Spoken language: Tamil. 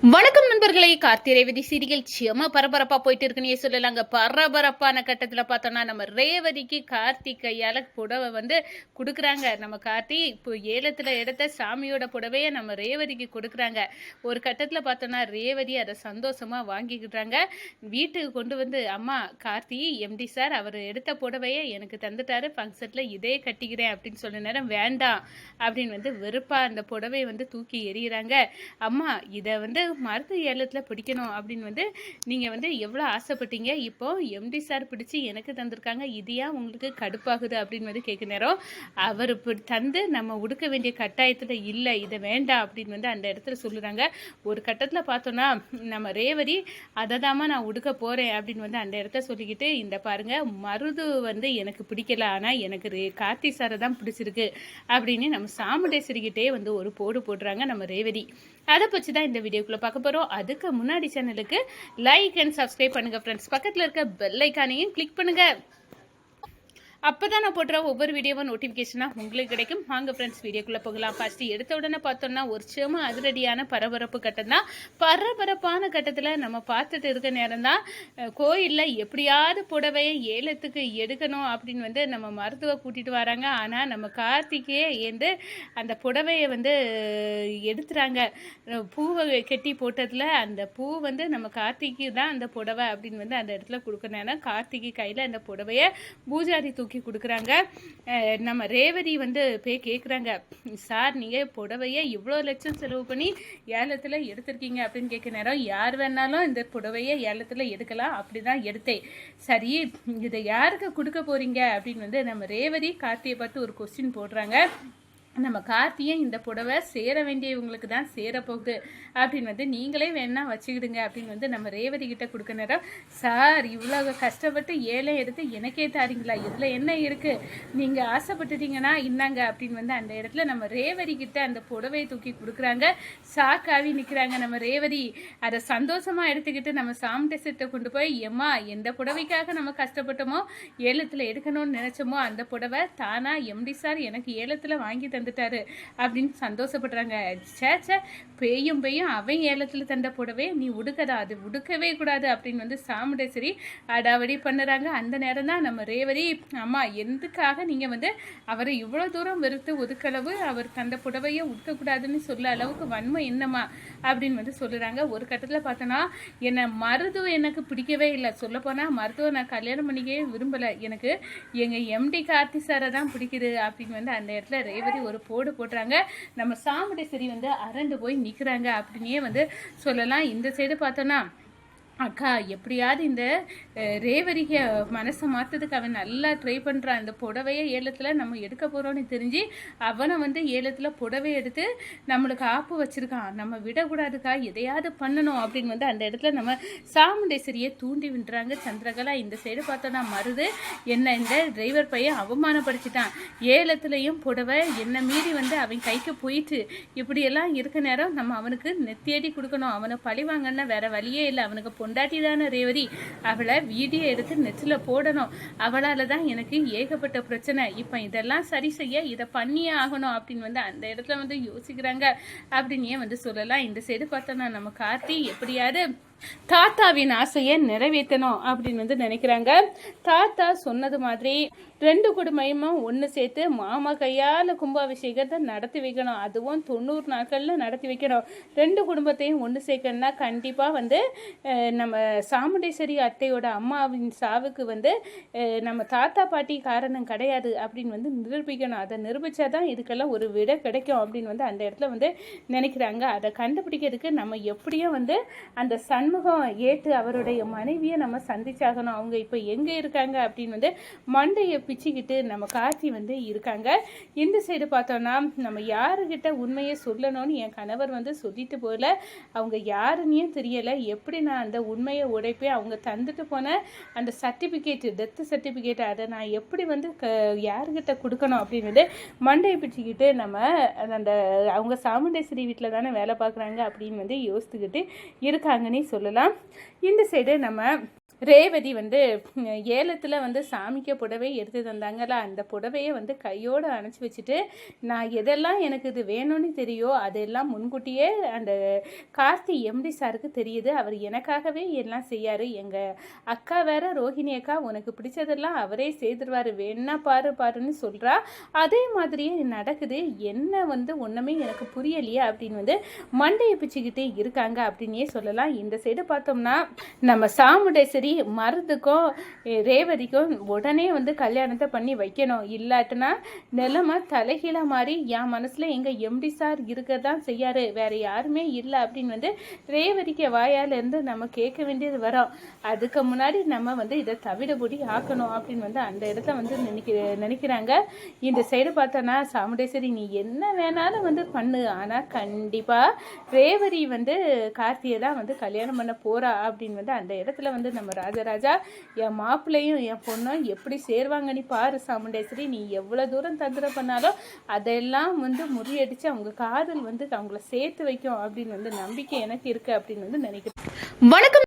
வணக்கம் நண்பர்களே, கார்த்தி ரேவதி சீரியல் செம பரபரப்பா போயிட்டு இருக்குன்னே சொல்லலாங்க. பரபரப்பான கட்டத்துல பார்த்தோம்னா நம்ம ரேவதிக்கு கார்த்தி கையால புடவை கொடுக்குறாங்க. நம்ம கார்த்தி இப்போ ஏலத்துல எடுத்த சாமியோட புடவைய நம்ம ரேவதிக்கு கொடுக்குறாங்க. ஒரு கட்டத்துல பார்த்தோம்னா ரேவதி அதை சந்தோஷமா வாங்கிக்கிட்டாங்க. வீட்டுக்கு கொண்டு அம்மா கார்த்தி எம்டி சார் அவர் எடுத்த புடவைய எனக்கு தந்துட்டாரு, ஃபங்க்ஷன்ல இதே கட்டிக்கிறேன் அப்படின்னு சொன்ன நேரம் வேண்டாம் அப்படின்னு வெறுப்பா அந்த புடவையை தூக்கி எறிகிறாங்க. அம்மா இதை மருத்துவ ஏலத்தில் பிடிக்கணும் அப்படின்னு நீங்கள் எவ்வளோ ஆசைப்பட்டீங்க, இப்போ எம்டி சார் பிடிச்சி எனக்கு தந்திருக்காங்க, இது ஏன் உங்களுக்கு கடுப்பாகுது அப்படின்னு கேட்க நேரம் அவர் தந்து நம்ம உடுக்க வேண்டிய கட்டாயத்தில் இல்லை, இதை வேண்டாம் அப்படின்னு அந்த இடத்துல சொல்லுறாங்க. ஒரு கட்டத்தில் பார்த்தோன்னா நம்ம ரேவதி அதை தாம்மா நான் உடுக்க போகிறேன் அப்படின்னு அந்த இடத்த சொல்லிக்கிட்டு இந்த பாருங்க மருது எனக்கு பிடிக்கல, ஆனால் எனக்கு கார்த்தி சாரை தான் பிடிச்சிருக்கு அப்படின்னு நம்ம சாமுண்டேஸ்வரிக்கிட்டே ஒரு போடு போடுறாங்க நம்ம ரேவதி. அதை பற்றி தான் இந்த வீடியோக்குள்ளே பார்க்க போகிறோம். அதுக்கு முன்னாடி சேனலுக்கு லைக் அண்ட் சப்ஸ்கிரைப் பண்ணுங்கள் ஃப்ரெண்ட்ஸ். பக்கத்தில் இருக்க பெல் ஐக்கானையும் கிளிக் பண்ணுங்கள். அப்போ தான் நான் போடுற ஒவ்வொரு வீடியோவும் நோட்டிஃபிகேஷனாக உங்களுக்கு கிடைக்கும். வாங்க ஃப்ரெண்ட்ஸ் வீடியோக்குள்ளே போகலாம். ஃபஸ்ட்டு எடுத்த உடனே பார்த்தோம்னா ஒரு செம அதிரடியான பரபரப்பு கட்டம் தான். பரபரப்பான கட்டத்தில் நம்ம பார்த்துட்டு இருக்க நேரம் தான் கோயிலில் எப்படியாவது புடவையை ஏலத்துக்கு எடுக்கணும் அப்படின்னு நம்ம மருத்துவ கூட்டிகிட்டு வராங்க. ஆனால் நம்ம கார்த்திகே அந்த புடவையை எடுத்துறாங்க. பூவை கெட்டி போட்டதில் அந்த பூ நம்ம கார்த்திக்கு தான் அந்த புடவை அப்படின்னு அந்த இடத்துல கொடுக்க நேரம் கார்த்திகை கையில் அந்த புடவையை பூஜாரி தூக்கி கொடுக்குறாங்க. நம்ம ரேவதி போய் கேட்குறாங்க, சார் நீங்கள் புடவையை இவ்வளோ லட்சம் செலவு பண்ணி ஏலத்தில் எடுத்திருக்கீங்க அப்படின்னு கேட்க நேரம் யார் வேணாலும் இந்த புடவையை ஏலத்தில் எடுக்கலாம், அப்படி தான் எடுத்தேன். சரி இதை யாருக்கு கொடுக்க போகிறீங்க அப்படின்னு நம்ம ரேவதி கார்த்தியை பார்த்து ஒரு கொஸ்டின் போடுறாங்க. நம்ம கார்த்தியும் இந்த புடவை சேர வேண்டியவங்களுக்கு தான் சேரப்போகுது அப்படின்னு நீங்களே வேணா வச்சுக்கிடுங்க அப்படின்னு நம்ம ரேவதி கிட்ட கொடுக்க நேரம், சார் இவ்வளோ கஷ்டப்பட்டு ஏழை எடுத்து எனக்கே தாரீங்களா, இதில் என்ன இருக்குது, நீங்கள் ஆசைப்பட்டுட்டீங்கன்னா இன்னாங்க அப்படின்னு அந்த இடத்துல நம்ம ரேவதி கிட்ட அந்த புடவையை தூக்கி கொடுக்குறாங்க. சாக்காவி நிற்கிறாங்க நம்ம ரேவதி. அதை சந்தோஷமாக எடுத்துக்கிட்டு நம்ம சாமுண்டேஸ்வரிட்ட கொண்டு போய் எம்மா எந்த புடவைக்காக நம்ம கஷ்டப்பட்டோமோ ஏலத்தில் எடுக்கணும்னு நினச்சோமோ அந்த புடவை தானா எம்டி சார் எனக்கு ஏலத்தில் வாங்கி தந்துட்டாரு அப்படின்னு சந்தோஷப்படுறாங்க. சேச்ச பேயும் அவன் ஏலத்தில் தந்த புடவை நீ உடுக்கதா, அது உடுக்கவே கூடாது அப்படின்னு சாமுண்டேஸ்வரி அடாவடி பண்ணுறாங்க. அந்த நேரம் தான் நம்ம ரேவதி, அம்மா எதுக்காக நீங்கள் அவரை இவ்வளோ தூரம் வெறுத்து ஒதுக்களவு அவர் தந்த புடவையை உடுக்கக்கூடாதுன்னு சொல்ல அளவுக்கு வன்மை என்னம்மா அப்படின்னு சொல்லுறாங்க. ஒரு கட்டத்தில் பார்த்தோன்னா என்னை மருத்துவ எனக்கு பிடிக்கவே இல்லை, சொல்லப்போனால் மருத்துவ நான் கல்யாணம் பண்ணிக்கவே விரும்பலை, எனக்கு எங்கள் எம்டி கார்த்தி சாரை தான் பிடிக்குது அப்படின்னு அந்த இடத்துல ரேவதி ஒரு போடு போட்டுறாங்க. நம்ம சாமுண்டேஸ்வரி அரண்டு போய் நிற்கிறாங்க அப்படின்னே சொல்லலாம். இந்த சைடு பார்த்தோன்னா அக்கா எப்படியாவது இந்த ரேவதிக்கு மனசை மாற்றதுக்கு அவன் நல்லா ட்ரை பண்ணுறான். இந்த புடவையை ஏலத்தில் நம்ம எடுக்க போகிறோன்னு தெரிஞ்சு அவனை ஏலத்தில் புடவை எடுத்து நம்மளுக்கு ஆப்பு வச்சுருக்கான், நம்ம விடக்கூடாதுக்கா, எதையாவது பண்ணணும் அப்படின்னு அந்த இடத்துல நம்ம சாமுண்டேஸ்வரியை தூண்டி விடுறாங்க சந்திரகலா. இந்த சைடு பார்த்தோன்னா மருது என்ன இந்த டிரைவர் பையன் அவமானப்படுத்திட்டான், ஏலத்துலேயும் புடவை என்ன மீறி அவன் கைக்கு போயிட்டு இப்படியெல்லாம் இருக்க நேரம் நம்ம அவனுக்கு நெத்தியடி கொடுக்கணும், அவனை பழி வாங்கன்னா வேற வழியே இல்லை, அவனுக்கு பொண்டாட்டி தானே ரேவதி, அவளை வீடியோ எடுத்து நெற்றில் போடணும், அவளால் தான் எனக்கு ஏகப்பட்ட பிரச்சனை, இப்போ இதெல்லாம் சரி செய்ய இதை பண்ணியே ஆகணும் அப்படின்னு அந்த இடத்துல யோசிக்கிறாங்க அப்படின்னே சொல்லலாம். இந்த சைடு பார்த்தோன்னா நம்ம கார்த்தி எப்படியாவது தாத்தாவின் ஆசையை நிறைவேற்றணும் அப்படின்னு நினைக்கிறாங்க. தாத்தா சொன்னது மாதிரி ரெண்டு குடும்பமும் ஒன்று சேர்த்து மாமா கையால் கும்பாபிஷேகத்தை நடத்தி வைக்கணும், அதுவும் 90 நாட்களில் நடத்தி வைக்கணும். ரெண்டு குடும்பத்தையும் ஒன்று சேர்க்கணும்னா கண்டிப்பாக நம்ம சாமுண்டேஸ்வரி அத்தையோட அம்மாவின் சாவுக்கு நம்ம தாத்தா பாட்டி காரணம் கிடையாது அப்படின்னு நிரூபிக்கணும். அதை நிரூபித்தா தான் இதுக்கெல்லாம் ஒரு விட கிடைக்கும் அப்படின்னு அந்த இடத்துல நினைக்கிறாங்க. அதை கண்டுபிடிக்கிறதுக்கு நம்ம எப்படியும் அந்த சண்முகம் ஏற்று அவருடைய மனைவியை நம்ம சந்திச்சாகணும். அவங்க இப்போ எங்கே இருக்காங்க அப்படின்னு மண்டையை பிச்சுக்கிட்டு நம்ம கார்த்தி இருக்காங்க. இந்த சைடு பார்த்தோன்னா நம்ம யாருக்கிட்ட உண்மையை சொல்லணும்னு என் கணவர் சொல்லிட்டு போகல, அவங்க யாருன்னே தெரியலை, எப்படி நான் அந்த உண்மையை உடைப்பேன், அவங்க தந்துட்டு போன அந்த சர்டிஃபிகேட் டெத்து சர்டிஃபிகேட் அதை நான் எப்படி யாருக்கிட்ட கொடுக்கணும் அப்படின்னு மண்டையை பிச்சுக்கிட்டு நம்ம அந்த அவங்க சாமுண்டேஸ்வரி வீட்டில் தானே வேலை பார்க்குறாங்க அப்படின்னு யோசித்துக்கிட்டு இருக்காங்கன்னே சொல்லலாம். இந்த சைடு நம்ம ரேவதி வந்து ஏலத்தில் வந்து சாமிக்க புடவை எடுத்து தந்தாங்களா, அந்த புடவையை வந்து கையோடு அணைச்சி வச்சுட்டு நான் எதெல்லாம் எனக்கு இது வேணும்னு தெரியும் அதெல்லாம் முன்கூட்டியே அந்த கார்த்தி எம்டி சாருக்கு தெரியுது. அவர் எனக்காகவே எல்லாம் செய்யாரு. எங்கள் அக்கா வேற ரோஹிணி அக்கா உனக்கு பிடிச்சதெல்லாம் அவரே செய்திருவார், வேணா பாரு பாருன்னு சொல்கிறா. அதே மாதிரியே நடக்குது. என்ன வந்து ஒன்றுமே எனக்கு புரியலையே அப்படின்னு வந்து மண்டையை பிச்சுக்கிட்டே இருக்காங்க அப்படின்னே சொல்லலாம். இந்த சைடு பார்த்தோம்னா நம்ம சாமுண்டேஸ்வரி மருதுக்கும் ரேவதிக்கும் உடனே வந்து கல்யாணத்தை பண்ணி வைக்கணும், இல்லாட்டினா நிலைமை தலைகீழ மாதிரி என் மனசில் எங்கள் எம்டி சார் இருக்கதான் செய்யாரு, வேற யாருமே இல்லை அப்படின்னு வந்து ரேவதிக்கு வாயாலேருந்து நம்ம கேட்க வேண்டியது வரும். அதுக்கு முன்னாடி நம்ம வந்து இதை தவிடுபடி ஆக்கணும் அப்படின்னு வந்து அந்த இடத்த வந்து நினைக்கிறாங்க. இந்த சைடு பார்த்தோன்னா சாமுண்டேஸ்வரி நீ என்ன வேணாலும் வந்து பண்ணு, ஆனால் கண்டிப்பாக ரேவதி வந்து கார்த்தியை தான் வந்து கல்யாணம் பண்ண போறா அப்படின்னு வந்து அந்த இடத்துல வந்து நம்ம ராஜராஜா என் மாப்பிள்ளையும் என் பொண்ணும் எப்படி சேருவாங்க நீ பாரு சாமுண்டேஸ்வரி, நீ எவ்வளோ தூரம் தந்திரம் பண்ணாலும் அதெல்லாம் வந்து முறியடித்து அவங்க காதல் வந்து அவங்கள சேர்த்து வைக்கும் அப்படின்னு வந்து நம்பிக்கை எனக்கு இருக்குது அப்படின்னு வந்து நினைக்கிறேன். வணக்கம்.